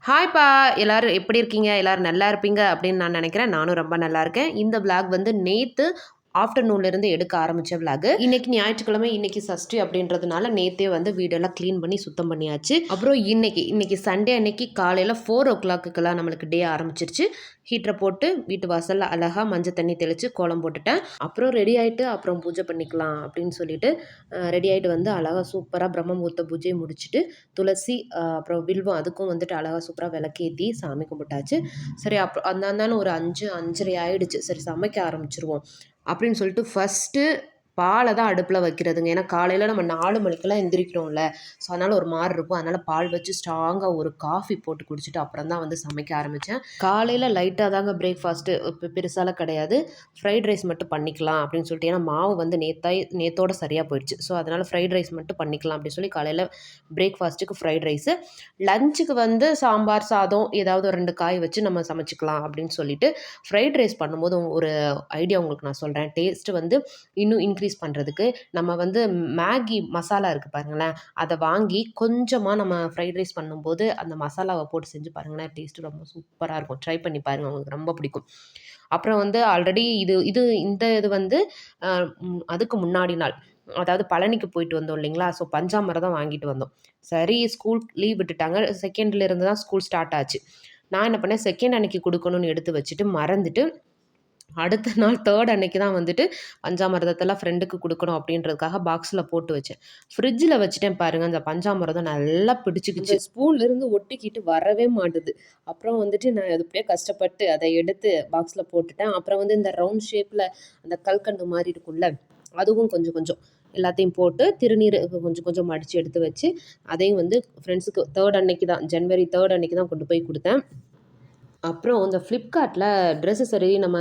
ஹாய்ப்பா! எல்லாரும் எப்படி இருக்கீங்க? எல்லாரும் நல்லா இருப்பீங்க அப்படின்னு நான் நெனைக்கிறேன். நானும் ரொம்ப நல்லா இருக்கேன். இந்த விளாக் வந்து நேத்து ஆஃப்டர்நூன்லேருந்து எடுக்க ஆரம்பிச்ச விளாகு. இன்னைக்கு ஞாயிற்றுக்கிழமை, இன்னைக்கு சஷ்டி அப்படின்றதுனால நேத்தே வந்து வீடெல்லாம் கிளீன் பண்ணி சுத்தம் பண்ணியாச்சு. அப்புறம் இன்னைக்கு சண்டே அன்னைக்கு காலையில 4:00க்கெல்லாம் நம்மளுக்கு டே ஆரம்பிச்சிருச்சு. ஹீட்டர போட்டு வீட்டு வாசல்ல அழகா மஞ்சள் தண்ணி தெளிச்சு கோலம் போட்டுட்டேன். அப்புறம் ரெடி ஆயிட்டு அப்புறம் பூஜை பண்ணிக்கலாம் அப்படின்னு சொல்லிட்டு ரெடி ஆயிட்டு வந்து அழகா சூப்பரா பிரம்ம முகூர்த்த பூஜைய முடிச்சுட்டு, துளசி அப்புறம் வில்வம் அதுக்கும் வந்துட்டு அழகா சூப்பரா விளக்கேத்தி சாமி கும்பிட்டாச்சு. சரி அந்தாந்தான ஒரு 5, 5:30 ஆயிடுச்சு. சரி சமைக்க ஆரம்பிச்சுருவோம். அப்படின்னு சொல்லிட்டு ஃபர்ஸ்ட்டு பால தான் அடுப்புல வைக்கிறதுங்க. ஏன்னா காலையில நம்ம 4 மணிக்கெல்லாம் எந்திரிக்கிறோம்ல. ஸோ அதனால ஒரு மாரி இருக்கும். அதனால பால் வச்சு ஸ்ட்ராங்கா ஒரு காஃபி போட்டு குடிச்சுட்டு அப்புறம் தான் வந்து சமைக்க ஆரம்பிச்சேன். காலையில லைட்டா தாங்க பிரேக்ஃபாஸ்ட்டு பெருசாலாம் கிடையாது. ஃப்ரைட் ரைஸ் மட்டும் பண்ணிக்கலாம் அப்படின்னு சொல்லிட்டு ஏன்னா மாவு வந்து நேத்தோட சரியா போயிடுச்சு. ஸோ அதனால ஃப்ரைட் ரைஸ் மட்டும் பண்ணிக்கலாம் அப்படின்னு சொல்லி காலையில பிரேக்ஃபாஸ்ட்டுக்கு ஃப்ரைட் ரைஸு. லஞ்சுக்கு வந்து சாம்பார், சாதம் ஏதாவது ஒரு 2 காய் வச்சு நம்ம சமைச்சுக்கலாம் அப்படின்னு சொல்லிட்டு ஃப்ரைட் ரைஸ் பண்ணும்போது ஒரு ஐடியா உங்களுக்கு நான் சொல்றேன். டேஸ்ட் வந்து இன்னும் இன்க்ரீஸ் பண்றதுக்கு, நம்ம வந்து மேகி மசாலா இருக்கு பாருங்களேன், அத வாங்கி கொஞ்சமா நம்ம ஃப்ரைட் ரைஸ் பண்ணும்போது, அந்த மசாலாவ போட்டு செஞ்சு பாருங்களேன், டேஸ்ட் ரொம்ப சூப்பரா இருக்கும். ட்ரை பண்ணி பாருங்க. உங்களுக்கு ரொம்ப பிடிக்கும். அப்புறம் வந்து ஆல்ரெடி இந்த இது வந்து அ அதுக்கு முன்னாடி நாள், அதாவது பழனிக்கு போயிட்டு வந்தோம் இல்லைங்களா? ஸோ பஞ்சாமிர்தம் வாங்கிட்டு வந்தோம். சரி ஸ்கூல் லீவ் விட்டுட்டாங்க. செகண்ட்ல இருந்து தான் ஸ்கூல் ஸ்டார்ட் ஆச்சு. நான் என்ன பண்ணேன், செகண்ட் அன்னைக்கு குடுக்கணும்னு எடுத்து வச்சுட்டு மறந்துட்டு அடுத்த நாள் 3 அன்னைக்கு தான் வந்துட்டு பஞ்சாமிர்தத்தெல்லாம் ஃப்ரெண்டுக்கு குடுக்கணும் அப்படின்றதுக்காக பாக்ஸ்ல போட்டு வச்சேன். ஃப்ரிட்ஜ்ல வச்சுட்டேன் பாருங்க, அந்த பஞ்சாமிர்தம் நல்லா பிடிச்சுக்கிச்சு. ஸ்பூன்லேருந்து ஒட்டிக்கிட்டு வரவே மாட்டுது. அப்புறம் வந்துட்டு நான் அது அப்படியே கஷ்டப்பட்டு அத எடுத்து பாக்ஸ்ல போட்டுட்டேன். அப்புறம் வந்து இந்த ரவுண்ட் ஷேப்ல அந்த கல்கண்டு மாரி இருக்கும்ல, அதுவும் கொஞ்சம் கொஞ்சம் எல்லாத்தையும் போட்டு திருநீர் கொஞ்சம் கொஞ்சம் மடிச்சு எடுத்து வச்சு, அதையும் வந்து ஃப்ரெண்ட்ஸுக்கு 3 அன்னைக்கு தான் ஜனவரி 3 அன்னைக்கு தான் கொண்டு போய் குடுத்தேன். அப்புறம் இந்த ஃப்ளிப்கார்ட்ல ட்ரெஸ்ஸு சரி நம்ம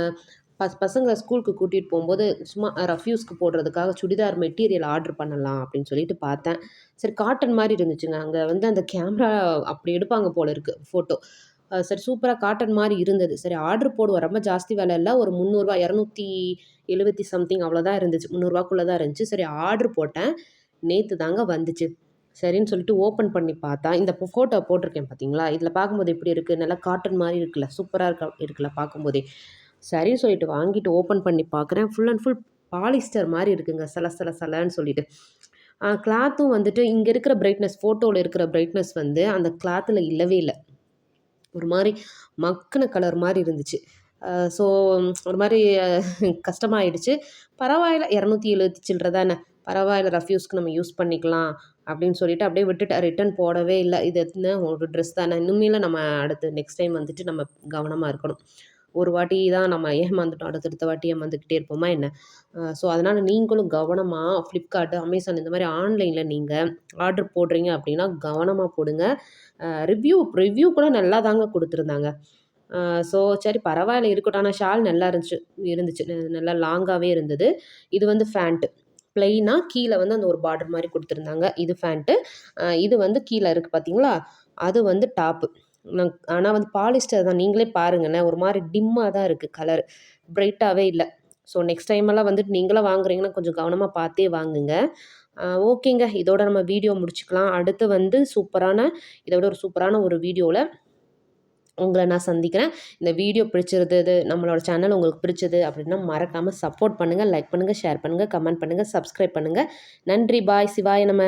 பசங்கள ஸ்கூலுக்கு கூட்டிட்டு போம்போது, சும்மா ரஃப் யூஸ்க்கு போடுறதுக்காக சுடிதார் மெட்டீரியல் ஆர்டர் பண்ணலாம் அப்படின்னு சொல்லிட்டு பார்த்தேன். சரி காட்டன் மாரி இருந்துச்சுங்க. அங்க வந்து அந்த கேமரா அப்படி எடுப்பாங்க போல இருக்கு ஃபோட்டோ. சரி சூப்பரா காட்டன் மாரி இருந்தது. சரி ஆர்டர் போடுவோம். ரொம்ப ஜாஸ்தி விலை இல்ல. ஒரு ரூ. 300 270 சம்திங் அவ்வளோதான் இருந்துச்சு. ரூ. 300க்குள்ள தான் இருந்துச்சு. சரி ஆர்டர் போட்டேன். நேத்து தாங்க வந்துச்சு. சரின்னு சொல்லிட்டு ஓப்பன் பண்ணி பார்த்தா, இந்த ஃபோட்டோ போட்டிருக்கேன் பார்த்தீங்களா? இதில பார்க்கும்போது எப்படி இருக்கு? நல்லா காட்டன் மாரி இருக்குல்ல. சூப்பரா இருக்குல்ல பார்க்கும்போதே. சரின்னு சொல்லிட்டு வாங்கிட்டு ஓப்பன் பண்ணி பார்க்குறேன். ஃபுல் அண்ட் ஃபுல் பாலிஸ்டர் மாரி இருக்குங்க. சல சல சலன்னு சொல்லிட்டு. கிளாத்தும் வந்துட்டு இங்க இருக்கிற பிரைட்னஸ் ஃபோட்டோல இருக்கிற பிரைட்னஸ் வந்து அந்த கிளாத்ல இல்லவே இல்ல. ஒரு மாரி மக்குன கலர் மாரி இருந்துச்சு. ஸோ ஒரு மாரி கஷ்டமாயிடுச்சு. பரவாயில்ல 270 சில்ற தானே. பரவாயில்ல ரஃப் யூஸ்க்கு நம்ம யூஸ் பண்ணிக்கலாம் அப்படின்னு சொல்லிட்டு அப்படியே விட்டுட்டேன். ரிட்டர்ன் போடவே இல்ல. இது என்ன ஒரு ட்ரெஸ் தானே. இனிமேல நம்ம அடுத்து நெக்ஸ்ட் டைம் வந்துட்டு நம்ம கவனமா இருக்கணும். ஒரு வாட்டி தான் நம்ம ஏமாந்துட்டோம். அடுத்தடுத்த வாட்டி ஏமாந்துக்கிட்டே இருப்போமா என்ன? ஸோ அதனால நீங்களும் கவனமா Flipkart, Amazon இந்த மாரி ஆன்லைன்ல நீங்க ஆர்டர் போடுறீங்க அப்படின்னா கவனமா போடுங்க. ரிவ்யூ ரிவ்யூ கூட நல்லா தாங்க குடுத்துருந்தாங்க. ஸோ சரி பரவாயில்ல இருக்கட்டும். ஆனா ஷால் நல்லா இருந்துச்சு இருந்துச்சு. நல்லா லாங்காவே இருந்தது. இது வந்து ஃபேண்ட். பிளெயினா கீழ வந்து அந்த ஒரு பார்டர் மாரி குடுத்துருந்தாங்க. இது ஃபேண்ட்டு. இது வந்து கீழ இருக்கு பார்த்தீங்களா? அது வந்து டாப்பு. ஆனா வந்து பாலிஸ்டர் தான். நீங்களே பாருங்களேன். ஒரு மாரி டிம்மா தான் இருக்கு கலர். பிரைட்டாவே இல்ல. ஸோ நெக்ஸ்ட் டைமெல்லாம் வந்துட்டு நீங்களும் வாங்குறீங்கன்னா கொஞ்சம் கவனமா பார்த்தே வாங்குங்க. ஓகேங்க. இதோட நம்ம வீடியோ முடிச்சுக்கலாம். அடுத்து வந்து இத விட ஒரு சூப்பரான ஒரு வீடியோல உங்கள நான் சந்திக்கிறேன். இந்த வீடியோ பிடிச்சிருந்தது, நம்மளோட சேனல் உங்களுக்கு பிடிச்சது அப்படின்னா மறக்காம சப்போர்ட் பண்ணுங்க, லைக் பண்ணுங்க, ஷேர் பண்ணுங்க, கமெண்ட் பண்ணுங்க, சப்ஸ்கிரைப் பண்ணுங்க. நன்றி. பாய். சிவாய நம.